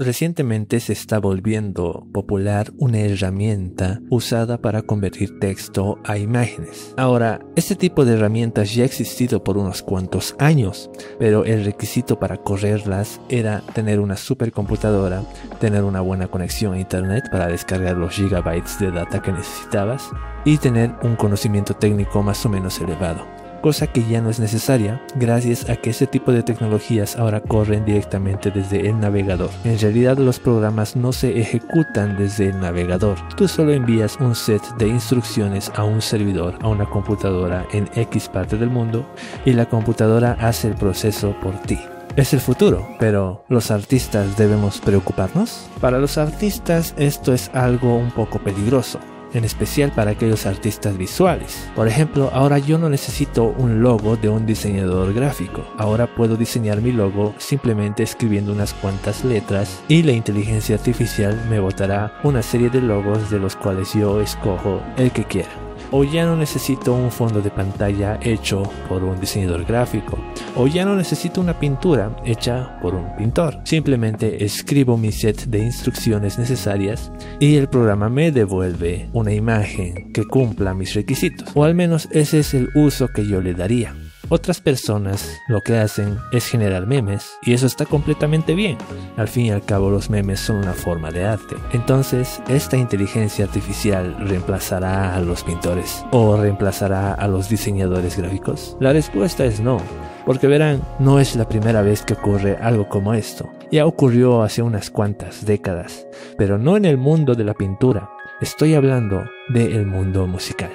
Recientemente se está volviendo popular una herramienta usada para convertir texto a imágenes. Ahora, este tipo de herramientas ya ha existido por unos cuantos años, pero el requisito para correrlas era tener una supercomputadora, tener una buena conexión a internet para descargar los gigabytes de data que necesitabas y tener un conocimiento técnico más o menos elevado. Cosa que ya no es necesaria gracias a que ese tipo de tecnologías ahora corren directamente desde el navegador. En realidad los programas no se ejecutan desde el navegador. Tú solo envías un set de instrucciones a un servidor, a una computadora en X parte del mundo, y la computadora hace el proceso por ti. Es el futuro, pero ¿los artistas debemos preocuparnos? Para los artistas esto es algo un poco peligroso, en especial para aquellos artistas visuales. Por ejemplo, ahora yo no necesito un logo de un diseñador gráfico. Ahora puedo diseñar mi logo simplemente escribiendo unas cuantas letras y la inteligencia artificial me botará una serie de logos de los cuales yo escojo el que quiera. O ya no necesito un fondo de pantalla hecho por un diseñador gráfico. O ya no necesito una pintura hecha por un pintor. Simplemente escribo mi set de instrucciones necesarias y el programa me devuelve una imagen que cumpla mis requisitos. O al menos ese es el uso que yo le daría. Otras personas lo que hacen es generar memes y eso está completamente bien. Al fin y al cabo los memes son una forma de arte. Entonces, ¿esta inteligencia artificial reemplazará a los pintores o reemplazará a los diseñadores gráficos? La respuesta es no, porque verán, no es la primera vez que ocurre algo como esto. Ya ocurrió hace unas cuantas décadas, pero no en el mundo de la pintura. Estoy hablando del mundo musical.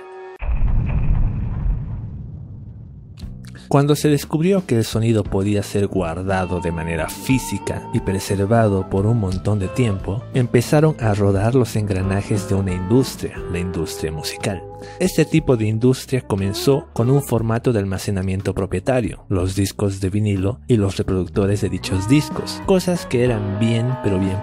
Cuando se descubrió que el sonido podía ser guardado de manera física y preservado por un montón de tiempo, empezaron a rodar los engranajes de una industria, la industria musical. Este tipo de industria comenzó con un formato de almacenamiento propietario, los discos de vinilo y los reproductores de dichos discos, cosas que eran bien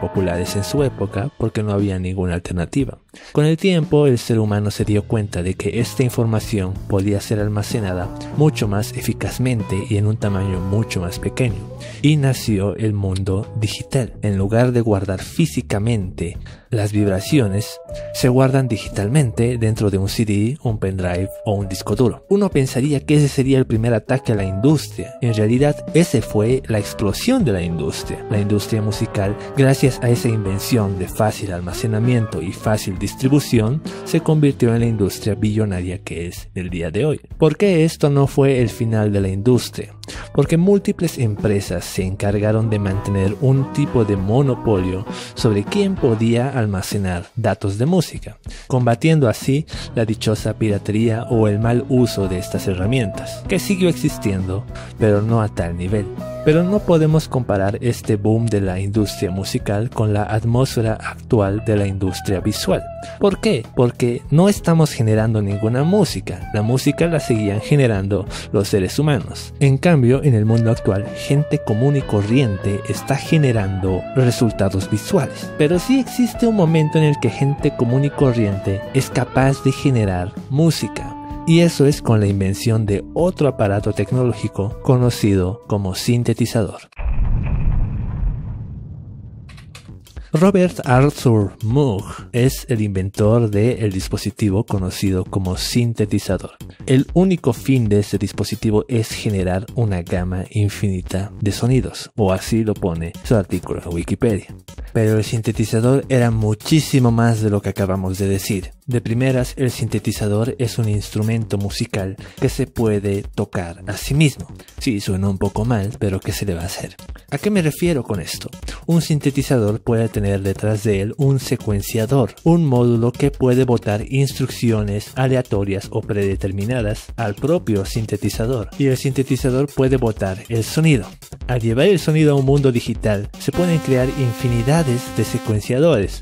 populares en su época porque no había ninguna alternativa. Con el tiempo el ser humano se dio cuenta de que esta información podía ser almacenada mucho más eficazmente y en un tamaño mucho más pequeño, y nació el mundo digital. En lugar de guardar físicamente las vibraciones, se guardan digitalmente dentro de un CD, un pendrive o un disco duro. Uno pensaría que ese sería el primer ataque a la industria. En realidad, ese fue la explosión de la industria. La industria musical, gracias a esa invención de fácil almacenamiento y fácil distribución, se convirtió en la industria billonaria que es el día de hoy. ¿Por qué esto no fue el final de la industria? Porque múltiples empresas se encargaron de mantener un tipo de monopolio sobre quién podía almacenar datos de música, combatiendo así la dichosa piratería o el mal uso de estas herramientas, que siguió existiendo, pero no a tal nivel. Pero no podemos comparar este boom de la industria musical con la atmósfera actual de la industria visual. ¿Por qué? Porque no estamos generando ninguna música. La música la seguían generando los seres humanos. En cambio, en el mundo actual, gente común y corriente está generando resultados visuales. Pero sí existe un momento en el que gente común y corriente es capaz de generar música. Y eso es con la invención de otro aparato tecnológico conocido como sintetizador. Robert Arthur Moog es el inventor del dispositivo conocido como sintetizador. El único fin de este dispositivo es generar una gama infinita de sonidos, o así lo pone su artículo en Wikipedia. Pero el sintetizador era muchísimo más de lo que acabamos de decir. De primeras, el sintetizador es un instrumento musical que se puede tocar a sí mismo. Sí, suena un poco mal, pero ¿qué se le va a hacer? ¿A qué me refiero con esto? Un sintetizador puede tener detrás de él un secuenciador, un módulo que puede botar instrucciones aleatorias o predeterminadas al propio sintetizador, y el sintetizador puede botar el sonido. Al llevar el sonido a un mundo digital, se pueden crear infinidades de secuenciadores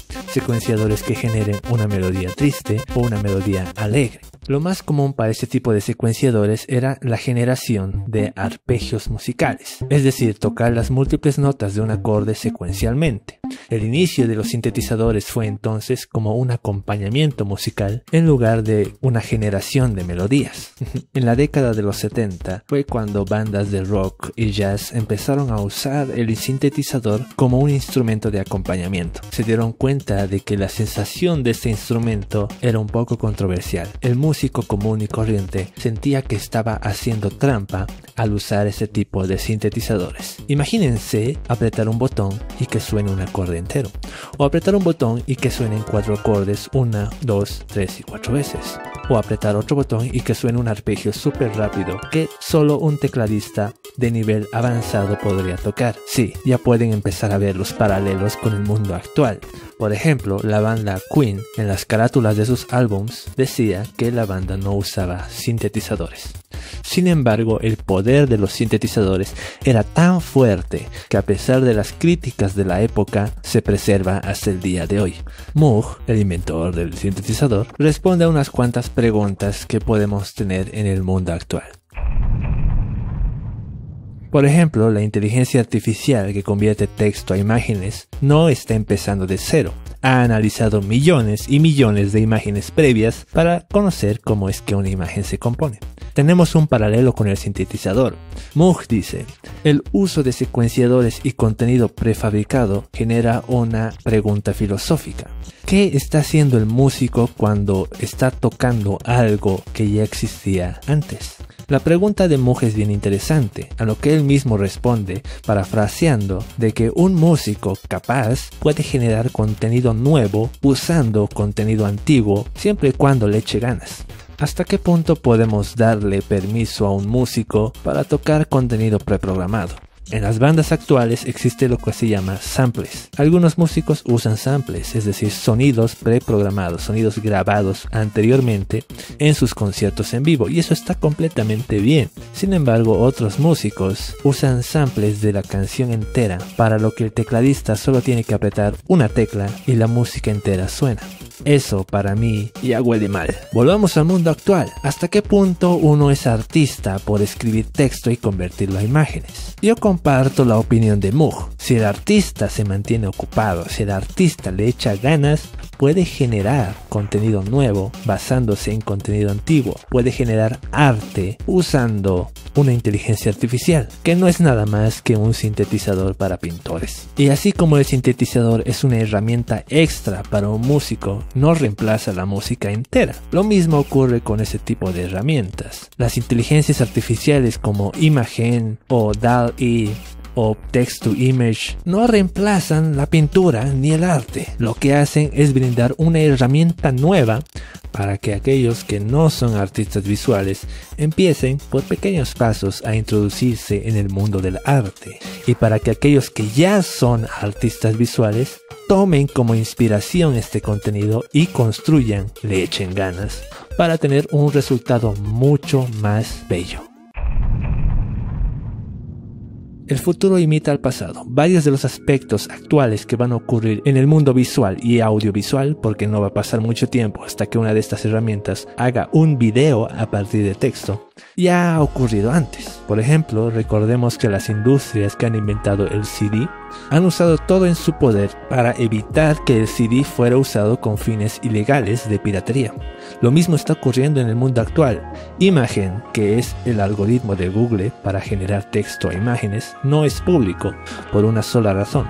que generen una melodía triste o una melodía alegre. Lo más común para este tipo de secuenciadores era la generación de arpegios musicales, es decir, tocar las múltiples notas de un acorde secuencialmente. El inicio de los sintetizadores fue entonces como un acompañamiento musical en lugar de una generación de melodías. En la década de los 70 fue cuando bandas de rock y jazz empezaron a usar el sintetizador como un instrumento de acompañamiento. Se dieron cuenta de que la sensación de este instrumento era un poco controversial. El músico común y corriente sentía que estaba haciendo trampa al usar ese tipo de sintetizadores. Imagínense apretar un botón y que suene un acorde entero, o apretar un botón y que suenen 4 acordes 1, 2, 3 y 4 veces, o apretar otro botón y que suene un arpegio súper rápido que solo un tecladista de nivel avanzado podría tocar. Sí, ya pueden empezar a ver los paralelos con el mundo actual. Por ejemplo, la banda Queen en las carátulas de sus álbums decía que la banda no usaba sintetizadores. Sin embargo, el poder de los sintetizadores era tan fuerte que a pesar de las críticas de la época, se preserva hasta el día de hoy. Moog, el inventor del sintetizador, responde a unas cuantas preguntas que podemos tener en el mundo actual. Por ejemplo, la inteligencia artificial que convierte texto a imágenes no está empezando de cero. Ha analizado millones y millones de imágenes previas para conocer cómo es que una imagen se compone. Tenemos un paralelo con el sintetizador. Moog dice, el uso de secuenciadores y contenido prefabricado genera una pregunta filosófica. ¿Qué está haciendo el músico cuando está tocando algo que ya existía antes? La pregunta de Moog es bien interesante, a lo que él mismo responde, parafraseando, de que un músico capaz puede generar contenido nuevo usando contenido antiguo, siempre y cuando le eche ganas. ¿Hasta qué punto podemos darle permiso a un músico para tocar contenido preprogramado? En las bandas actuales existe lo que se llama samples. Algunos músicos usan samples, es decir, sonidos preprogramados, sonidos grabados anteriormente en sus conciertos en vivo, y eso está completamente bien. Sin embargo, otros músicos usan samples de la canción entera, para lo que el tecladista solo tiene que apretar una tecla y la música entera suena. Eso para mí ya huele mal. Volvamos al mundo actual. ¿Hasta qué punto uno es artista por escribir texto y convertirlo a imágenes? Yo comparto la opinión de Moog. Si el artista se mantiene ocupado, si el artista le echa ganas, puede generar contenido nuevo basándose en contenido antiguo. Puede generar arte usando una inteligencia artificial, que no es nada más que un sintetizador para pintores. Y así como el sintetizador es una herramienta extra para un músico, no reemplaza la música entera. Lo mismo ocurre con ese tipo de herramientas. Las inteligencias artificiales como Imagen o DALL-E o Text to Image no reemplazan la pintura ni el arte. Lo que hacen es brindar una herramienta nueva para que aquellos que no son artistas visuales empiecen por pequeños pasos a introducirse en el mundo del arte, y para que aquellos que ya son artistas visuales tomen como inspiración este contenido y construyan, le echen ganas para tener un resultado mucho más bello. El futuro imita al pasado. Varios de los aspectos actuales que van a ocurrir en el mundo visual y audiovisual, porque no va a pasar mucho tiempo hasta que una de estas herramientas haga un video a partir de texto, ya ha ocurrido antes. Por ejemplo, recordemos que las industrias que han inventado el CD han usado todo en su poder para evitar que el CD fuera usado con fines ilegales de piratería. Lo mismo está ocurriendo en el mundo actual. Imagen, que es el algoritmo de Google para generar texto a imágenes, no es público por una sola razón.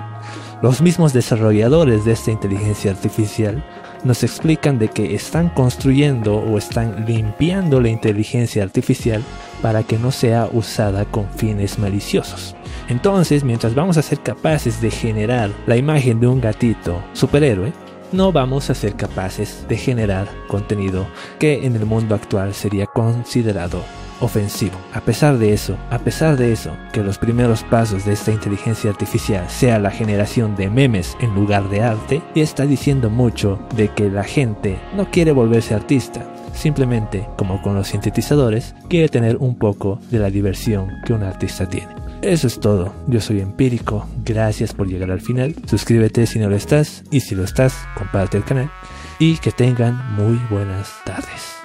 Los mismos desarrolladores de esta inteligencia artificial nos explican de que están construyendo o están limpiando la inteligencia artificial para que no sea usada con fines maliciosos. Entonces, mientras vamos a ser capaces de generar la imagen de un gatito superhéroe, no vamos a ser capaces de generar contenido que en el mundo actual sería considerado ofensivo. A pesar de eso, que los primeros pasos de esta inteligencia artificial sea la generación de memes en lugar de arte, y está diciendo mucho de que la gente no quiere volverse artista. Simplemente, como con los sintetizadores, quiere tener un poco de la diversión que un artista tiene. Eso es todo. Yo soy Empírico. Gracias por llegar al final. Suscríbete si no lo estás, y si lo estás, comparte el canal. Y que tengan muy buenas tardes.